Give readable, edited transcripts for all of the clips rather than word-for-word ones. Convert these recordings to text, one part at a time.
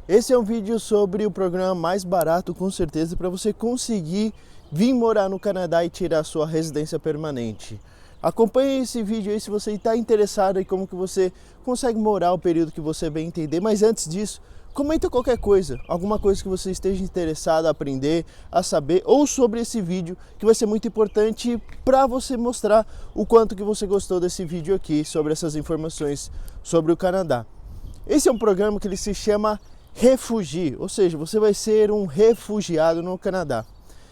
Esse é um vídeo sobre o programa mais barato, com certeza, para você conseguir vir morar no Canadá e tirar sua residência permanente. Acompanhe esse vídeo aí se você está interessado em como que você consegue morar o período que você bem entender. Mas antes disso, comenta qualquer coisa, alguma coisa que você esteja interessado a aprender, a saber, ou sobre esse vídeo, que vai ser muito importante para você mostrar o quanto que você gostou desse vídeo aqui, sobre essas informações sobre o Canadá. Esse é um programa que ele se chama Refugee, ou seja, você vai ser um refugiado no Canadá.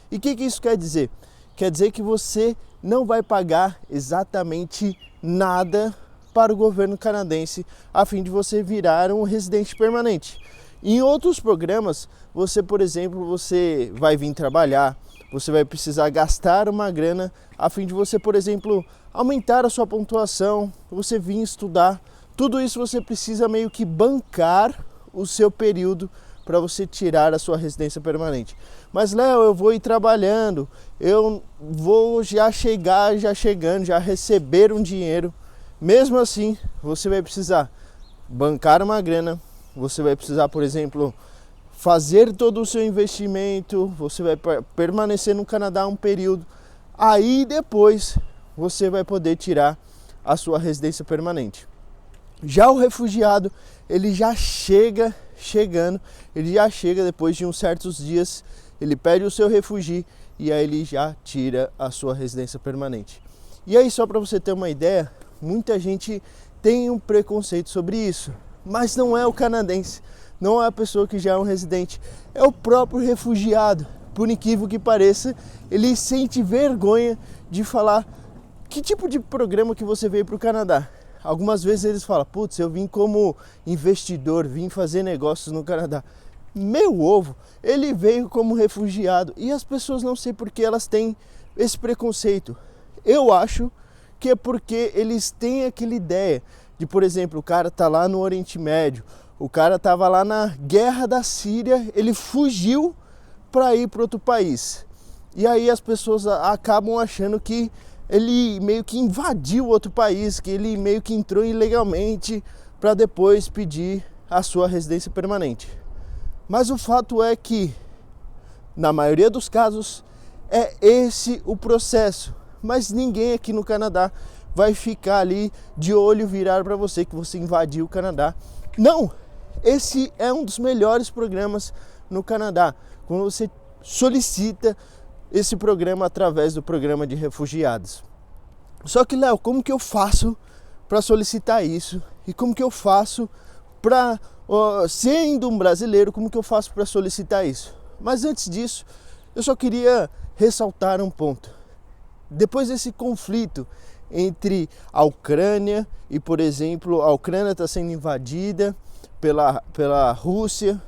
E o que isso quer dizer? Quer dizer que você não vai pagar exatamente nada para o governo canadense a fim de você virar um residente permanente. Em outros programas, você, por exemplo, você vai vir trabalhar, você vai precisar gastar uma grana a fim de você, por exemplo, aumentar a sua pontuação, você vir estudar. Tudo isso você precisa meio que bancar o seu período para você tirar a sua residência permanente. Mas Léo, eu vou ir trabalhando, eu vou já receber um dinheiro. Mesmo assim, você vai precisar bancar uma grana, você vai precisar, por exemplo, fazer todo o seu investimento, você vai permanecer no Canadá um período, aí depois você vai poder tirar a sua residência permanente. Já o refugiado, ele já chega depois de uns certos dias, ele pede o seu refugio e aí ele já tira a sua residência permanente. E aí, só para você ter uma ideia, muita gente tem um preconceito sobre isso, mas não é o canadense, não é a pessoa que já é um residente, é o próprio refugiado. Por incrível que pareça, ele sente vergonha de falar que tipo de programa que você veio para o Canadá. Algumas vezes eles falam, putz, eu vim como investidor, vim fazer negócios no Canadá. Meu ovo, ele veio como refugiado. E as pessoas, não sei por que elas têm esse preconceito. Eu acho que é porque eles têm aquela ideia de, por exemplo, o cara tá lá no Oriente Médio, o cara tava lá na guerra da Síria, ele fugiu para ir para outro país. E aí as pessoas acabam achando que ele meio que invadiu outro país, que ele meio que entrou ilegalmente para depois pedir a sua residência permanente. Mas o fato é que, na maioria dos casos, é esse o processo. Mas ninguém aqui no Canadá vai ficar ali de olho virar para você que você invadiu o Canadá. Não! Esse é um dos melhores programas no Canadá, quando você solicita esse programa através do programa de refugiados. Só que, Léo, como que eu faço para solicitar isso? E como que eu faço para, sendo um brasileiro, como que eu faço para solicitar isso? Mas antes disso, eu só queria ressaltar um ponto. Depois desse conflito entre a Ucrânia e, por exemplo, a Ucrânia está sendo invadida pela Rússia,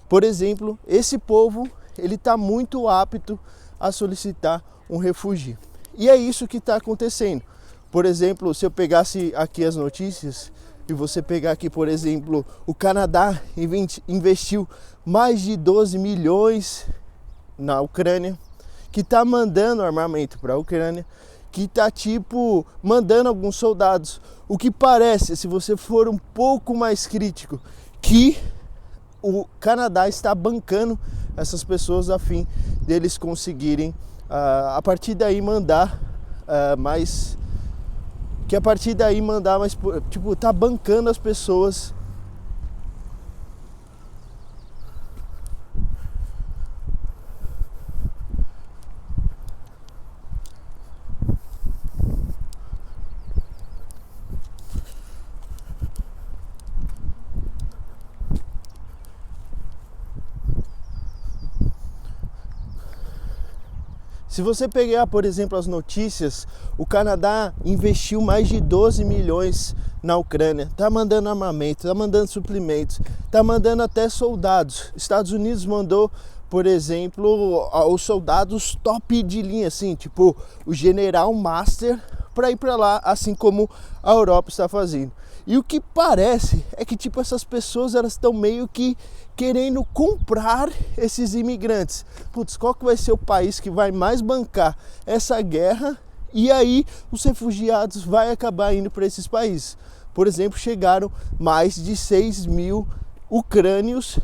por exemplo, esse povo ele está muito apto a solicitar um refúgio. E é isso que está acontecendo. Por exemplo, se eu pegasse aqui as notícias e você pegar aqui, por exemplo, o Canadá investiu mais de 12 milhões na Ucrânia, que está mandando armamento para a Ucrânia, que está mandando alguns soldados. O que parece, se você for um pouco mais crítico, que o Canadá está bancando essas pessoas a fim deles conseguirem a partir daí mandar mais, tipo, tá bancando as pessoas. Se você pegar, por exemplo, as notícias, o Canadá investiu mais de 12 milhões na Ucrânia, está mandando armamento, está mandando suprimentos, está mandando até soldados. Estados Unidos mandou, por exemplo, os soldados top de linha, assim, tipo o General Master, para ir para lá, assim como a Europa está fazendo. E o que parece é que tipo essas pessoas elas estão meio que querendo comprar esses imigrantes. Putz, qual que vai ser o país que vai mais bancar essa guerra? E aí os refugiados vai acabar indo para esses países. Por exemplo, chegaram mais de 6 mil ucranianos,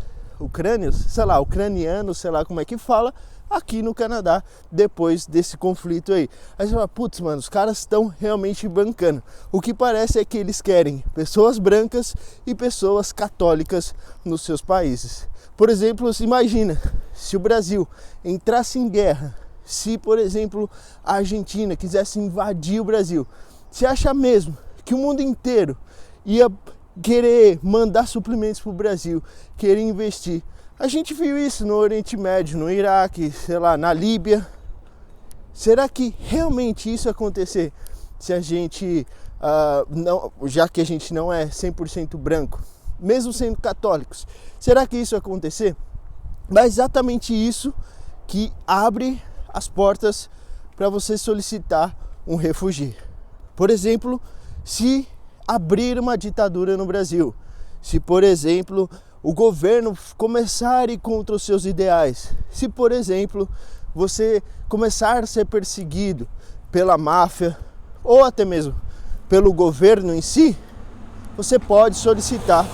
sei lá como é que fala, aqui no Canadá, depois desse conflito aí. Aí você fala, putz, mano, os caras estão realmente bancando. O que parece é que eles querem pessoas brancas e pessoas católicas nos seus países. Por exemplo, imagina, se o Brasil entrasse em guerra, se, por exemplo, a Argentina quisesse invadir o Brasil, você acha mesmo que o mundo inteiro ia querer mandar suprimentos para o Brasil, querer investir? A gente viu isso no Oriente Médio, no Iraque, sei lá, na Líbia. Será que realmente isso acontecer se a gente, já que a gente não é 100% branco, mesmo sendo católicos, será que isso acontecer? Mas é exatamente isso que abre as portas para você solicitar um refúgio. Por exemplo, se abrir uma ditadura no Brasil, se, por exemplo, o governo começar a ir contra os seus ideais, se, por exemplo, você começar a ser perseguido pela máfia ou até mesmo pelo governo em si, você pode solicitar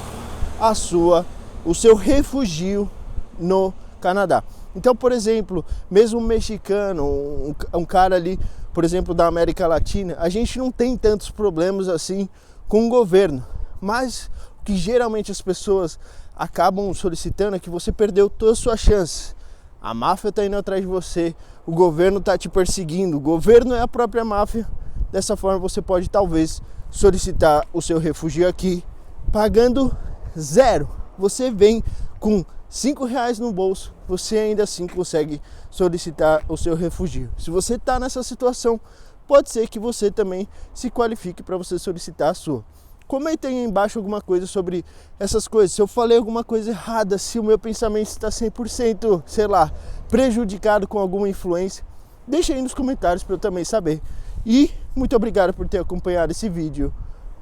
o seu refúgio no Canadá. Então, por exemplo, mesmo um mexicano, um cara ali, por exemplo, da América Latina, a gente não tem tantos problemas assim com o governo, mas o que geralmente as pessoas acabam solicitando é que você perdeu todas as suas chances. A máfia está indo atrás de você, o governo está te perseguindo, o governo é a própria máfia. Dessa forma você pode talvez solicitar o seu refúgio aqui, pagando zero. Você vem com R$5 no bolso, você ainda assim consegue solicitar o seu refúgio. Se você está nessa situação, pode ser que você também se qualifique para você solicitar a sua. Comentem aí embaixo alguma coisa sobre essas coisas. Se eu falei alguma coisa errada, se o meu pensamento está 100%, sei lá, prejudicado com alguma influência, deixa aí nos comentários para eu também saber. E muito obrigado por ter acompanhado esse vídeo.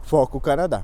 Foco Canadá.